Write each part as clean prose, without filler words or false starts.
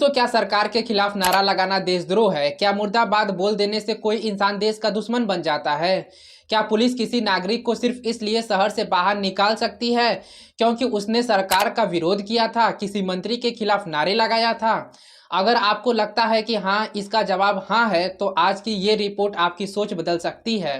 दोस्तों, क्या सरकार के खिलाफ नारा लगाना देशद्रोह है? क्या मुर्दाबाद बोल देने से कोई इंसान देश का दुश्मन बन जाता है? क्या पुलिस किसी नागरिक को सिर्फ इसलिए शहर से बाहर निकाल सकती है क्योंकि उसने सरकार का विरोध किया था, किसी मंत्री के खिलाफ नारे लगाया था? अगर आपको लगता है कि हाँ, इसका जवाब हाँ है, तो आज की ये रिपोर्ट आपकी सोच बदल सकती है।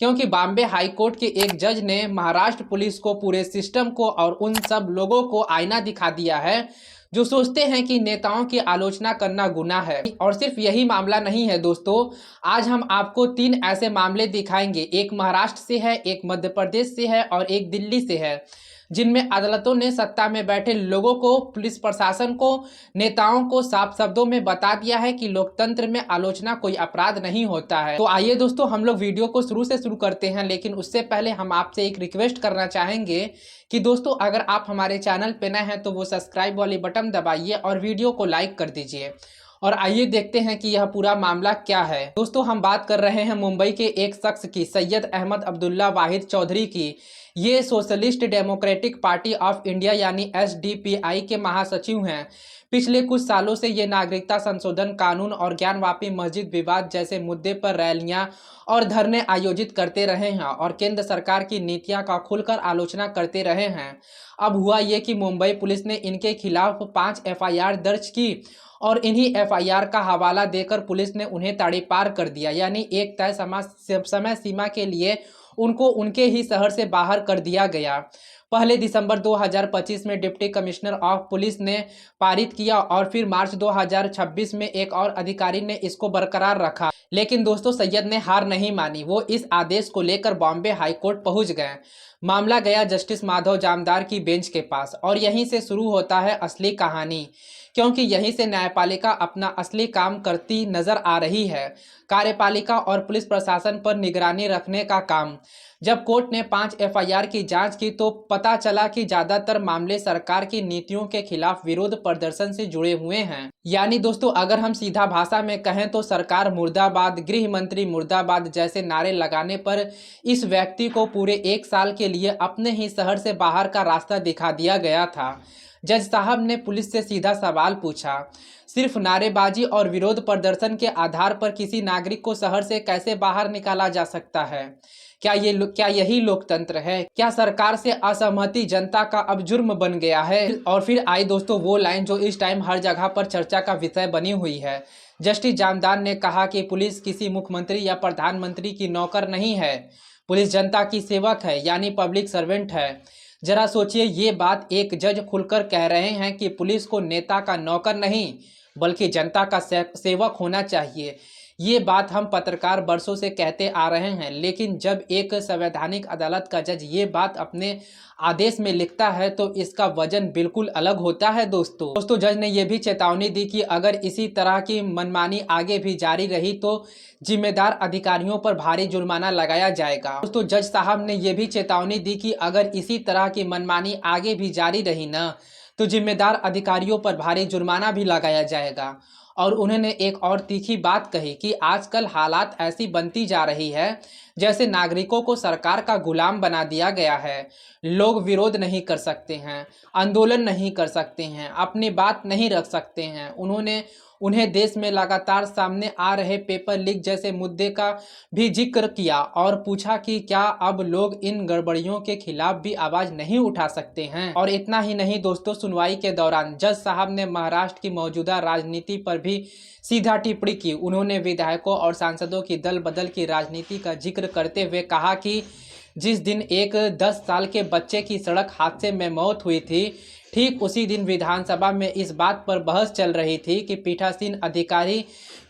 क्योंकि बॉम्बे हाई कोर्ट के एक जज ने महाराष्ट्र पुलिस को, पूरे सिस्टम को और उन सब लोगों को आईना दिखा दिया है जो सोचते हैं कि नेताओं की आलोचना करना गुनाह है। और सिर्फ यही मामला नहीं है दोस्तों, आज हम आपको 3 ऐसे मामले दिखाएंगे। एक महाराष्ट्र से है, एक मध्य प्रदेश से है और एक दिल्ली से है, जिनमें अदालतों ने सत्ता में बैठे लोगों को, पुलिस प्रशासन को, नेताओं को साफ शब्दों में बता दिया है कि लोकतंत्र में आलोचना कोई अपराध नहीं होता है। तो आइए दोस्तों, हम लोग वीडियो को शुरू से शुरू करते हैं, लेकिन उससे पहले हम आपसे एक रिक्वेस्ट करना चाहेंगे कि दोस्तों, अगर आप हमारे चैनल पे नए हैं तो वो सब्सक्राइब वाली बटन दबाइए और वीडियो को लाइक कर दीजिए। और आइए देखते हैं कि यह पूरा मामला क्या है। दोस्तों, हम बात कर रहे हैं मुंबई के एक शख्स की, सैयद अहमद अब्दुल्ला वाहिद चौधरी की। ये socialist democratic party of India यानी एसडीपीआई के महासचिव हैं। पिछले कुछ सालों से ये नागरिकता संशोधन कानून और ज्ञानवापी मस्जिद विवाद जैसे मुद्दे पर रैलियां और धरने आयोजित करते रहे हैं और केंद्र सरकार की नीतियां का खुलकर आलोचना करते रहे हैं। अब हुआ ये कि मुंबई पुलिस ने इनके खिलाफ 5 एफआईआर दर्ज की और इन्हीं एफआईआर का हवाला देकर पुलिस ने उन्हें ताड़ीपार कर दिया, यानी एक तय समय सीमा के लिए उनको उनके ही शहर से बाहर कर दिया गया। पहले दिसंबर 2025 में डिप्टी कमिश्नर ऑफ पुलिस ने पारित किया और फिर मार्च 2026 में एक और अधिकारी ने इसको बरकरार रखा। लेकिन दोस्तों, सैयद ने हार नहीं मानी। वो इस आदेश को लेकर बॉम्बे हाई कोर्ट पहुंच गए। मामला गया जस्टिस माधव जामदार की बेंच के पास और यहीं से शुरू होता है असली कहानी, क्योंकि यहीं से न्यायपालिका अपना असली काम करती नजर आ रही है, कार्यपालिका और पुलिस प्रशासन पर निगरानी रखने का काम। जब कोर्ट ने 5 एफआईआर की जांच की तो पता चला कि ज्यादातर मामले सरकार की नीतियों के खिलाफ विरोध प्रदर्शन से जुड़े हुए हैं। यानी दोस्तों, अगर हम सीधा भाषा में कहें तो सरकार मुर्दाबाद, गृह मंत्री मुर्दाबाद जैसे नारे लगाने पर इस व्यक्ति को पूरे 1 साल के लिए अपने ही शहर से बाहर का रास्ता दिखा दिया गया था। जज साहब ने पुलिस से सीधा सवाल पूछा, सिर्फ नारेबाजी और विरोध प्रदर्शन के आधार पर किसी नागरिक को शहर से कैसे बाहर निकाला जा सकता है? क्या यही लोकतंत्र है? क्या सरकार से असहमति जनता का अब जुर्म बन गया है? और फिर आई दोस्तों वो लाइन जो इस टाइम हर जगह पर चर्चा का विषय बनी हुई है। जस्टिस जामदार ने कहा कि पुलिस किसी मुख्यमंत्री या प्रधानमंत्री की नौकर नहीं है, पुलिस जनता की सेवक है, यानी पब्लिक सर्वेंट है। जरा सोचिए, ये बात एक जज खुलकर कह रहे हैं कि पुलिस को नेता का नौकर नहीं बल्कि जनता का सेवक होना चाहिए। ये बात हम पत्रकार बरसों से कहते आ रहे हैं, लेकिन जब एक संवैधानिक अदालत का जज ये बात अपने आदेश में लिखता है तो इसका वजन बिल्कुल अलग होता है। दोस्तों, जज ने यह भी चेतावनी दी कि अगर इसी तरह की मनमानी आगे भी जारी रही तो जिम्मेदार अधिकारियों पर भारी जुर्माना लगाया जाएगा। दोस्तों, जज साहब ने यह भी चेतावनी दी कि अगर इसी तरह की मनमानी आगे भी जारी रही ना तो जिम्मेदार अधिकारियों पर भारी जुर्माना भी लगाया जाएगा। और उन्होंने एक और तीखी बात कही कि आजकल हालात ऐसी बनती जा रही है जैसे नागरिकों को सरकार का गुलाम बना दिया गया है। लोग विरोध नहीं कर सकते हैं, आंदोलन नहीं कर सकते हैं, अपनी बात नहीं रख सकते हैं। उन्हें देश में लगातार सामने आ रहे पेपर लीक जैसे मुद्दे का भी जिक्र किया और पूछा कि क्या अब लोग इन गड़बड़ियों के खिलाफ भी आवाज नहीं उठा सकते हैं। और इतना ही नहीं दोस्तों, सुनवाई के दौरान जज साहब ने महाराष्ट्र की मौजूदा राजनीति पर भी सीधा टिप्पणी की। उन्होंने विधायकों और सांसदों की दल बदल की राजनीति का जिक्र करते हुए कहा कि जिस दिन एक 10 साल के बच्चे की सड़क हादसे में मौत हुई थी, ठीक उसी दिन विधानसभा में इस बात पर बहस चल रही थी कि पीठासीन अधिकारी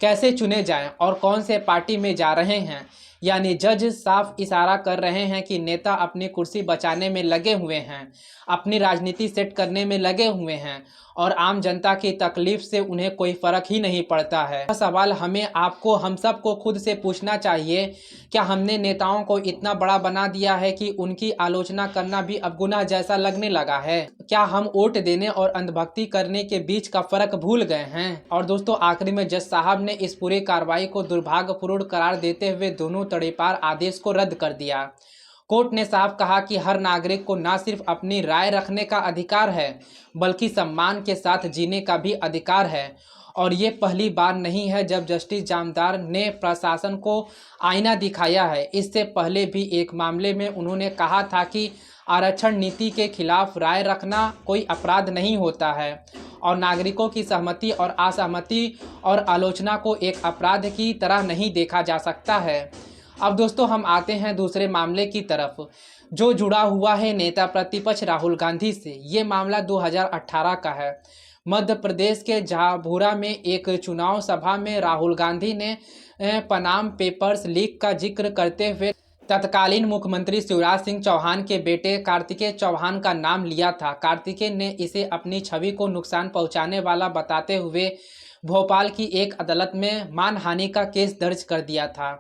कैसे चुने जाएं और कौन से पार्टी में जा रहे हैं। यानी जज साफ इशारा कर रहे हैं कि नेता अपनी कुर्सी बचाने में लगे हुए हैं, अपनी राजनीति सेट करने में लगे हुए हैं और आम जनता की तकलीफ से उन्हें कोई फर्क ही नहीं पड़ता है। यह सवाल हमें, आपको, हम सबको खुद से पूछना चाहिए, क्या हमने नेताओं को इतना बड़ा बना दिया है कि उनकी आलोचना करना भी अब गुनाह जैसा लगने लगा है? क्या हम वोट देने और अंधभक्ति करने के बीच का फर्क भूल गए हैं? और दोस्तों, आखिरी में जज साहब ने इस पूरी कार्रवाई को दुर्भाग्यपूर्ण करार देते हुए दोनों तड़ीपार आदेश को रद्द कर दिया। कोर्ट ने साफ कहा कि हर नागरिक को न सिर्फ अपनी राय रखने का अधिकार है बल्कि सम्मान के साथ जीने का भी अधिकार है। और ये पहली बार नहीं है जब जस्टिस जामदार ने प्रशासन को आईना दिखाया है। इससे पहले भी एक मामले में उन्होंने कहा था कि आरक्षण नीति के खिलाफ राय रखना कोई अपराध नहीं होता है और नागरिकों की सहमति और असहमति और आलोचना को एक अपराध की तरह नहीं देखा जा सकता है। अब दोस्तों हम आते हैं दूसरे मामले की तरफ, जो जुड़ा हुआ है नेता प्रतिपक्ष राहुल गांधी से। ये मामला 2018 का है। मध्य प्रदेश के झाबुआ में एक चुनाव सभा में राहुल गांधी ने पनाम पेपर्स लीक का जिक्र करते हुए तत्कालीन मुख्यमंत्री शिवराज सिंह चौहान के बेटे कार्तिकेय चौहान का नाम लिया था। कार्तिकेय ने इसे अपनी छवि को नुकसान पहुंचाने वाला बताते हुए भोपाल की एक अदालत में मानहानि का केस दर्ज कर दिया था।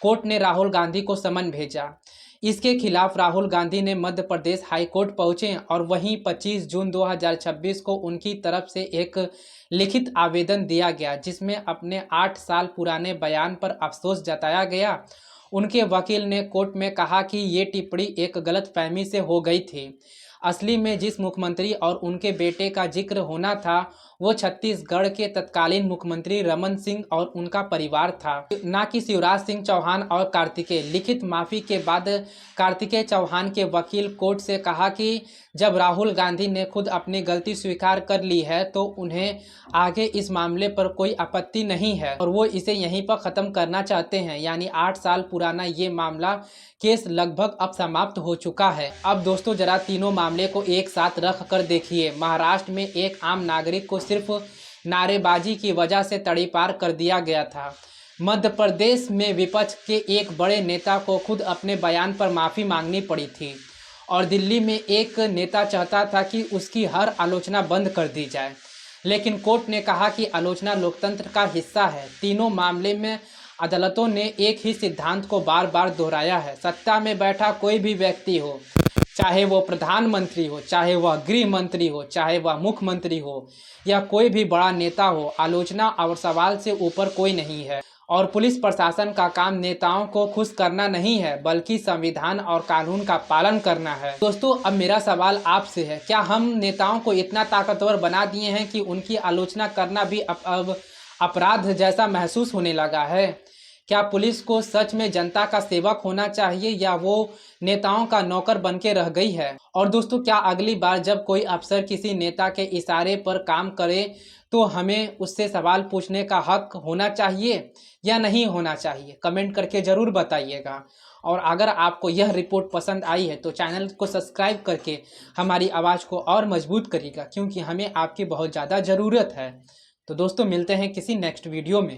कोर्ट ने राहुल गांधी को समन भेजा। इसके खिलाफ राहुल गांधी ने मध्य प्रदेश हाई कोर्ट पहुंचे और वहीं 25 जून 2026 को उनकी तरफ से एक लिखित आवेदन दिया गया, जिसमें अपने 8 साल पुराने बयान पर अफसोस जताया गया। उनके वकील ने कोर्ट में कहा कि ये टिप्पणी एक गलतफहमी से हो गई थी। असली में जिस मुख्यमंत्री और उनके बेटे का जिक्र होना था वो छत्तीसगढ़ के तत्कालीन मुख्यमंत्री रमन सिंह और उनका परिवार था, न कि शिवराज सिंह चौहान और कार्तिकेय। लिखित माफ़ी के बाद कार्तिकेय चौहान के वकील कोर्ट से कहा कि जब राहुल गांधी ने खुद अपनी गलती स्वीकार कर ली है तो उन्हें आगे इस मामले पर कोई आपत्ति नहीं है और वो इसे यहीं पर ख़त्म करना चाहते हैं। यानी 8 साल पुराना ये मामला केस लगभग अब समाप्त हो चुका है। अब दोस्तों जरा तीनों मामले को एक साथ रख कर देखिए। महाराष्ट्र में एक आम नागरिक को सिर्फ नारेबाजी की वजह से तड़ीपार कर दिया गया था। मध्य प्रदेश में विपक्ष के एक बड़े नेता को खुद अपने बयान पर माफ़ी मांगनी पड़ी थी और दिल्ली में एक नेता चाहता था कि उसकी हर आलोचना बंद कर दी जाए, लेकिन कोर्ट ने कहा कि आलोचना लोकतंत्र का हिस्सा है। तीनों मामले में अदालतों ने एक ही सिद्धांत को बार बार दोहराया है। सत्ता में बैठा कोई भी व्यक्ति हो, चाहे वो प्रधानमंत्री हो, चाहे वह गृह मंत्री हो, चाहे वह मुख्यमंत्री हो या कोई भी बड़ा नेता हो, आलोचना और सवाल से ऊपर कोई नहीं है। और पुलिस प्रशासन का काम नेताओं को खुश करना नहीं है बल्कि संविधान और कानून का पालन करना है। दोस्तों अब मेरा सवाल आपसे है, क्या हम नेताओं को इतना ताकतवर बना दिए हैं कि उनकी आलोचना करना भी अब अपराध जैसा महसूस होने लगा है? क्या पुलिस को सच में जनता का सेवक होना चाहिए या वो नेताओं का नौकर बन के रह गई है? और दोस्तों क्या अगली बार जब कोई अफसर किसी नेता के इशारे पर काम करे तो हमें उससे सवाल पूछने का हक होना चाहिए या नहीं होना चाहिए? कमेंट करके ज़रूर बताइएगा। और अगर आपको यह रिपोर्ट पसंद आई है तो चैनल को सब्सक्राइब करके हमारी आवाज़ को और मजबूत करिएगा, क्योंकि हमें आपकी बहुत ज़्यादा ज़रूरत है। तो दोस्तों मिलते हैं किसी नेक्स्ट वीडियो में।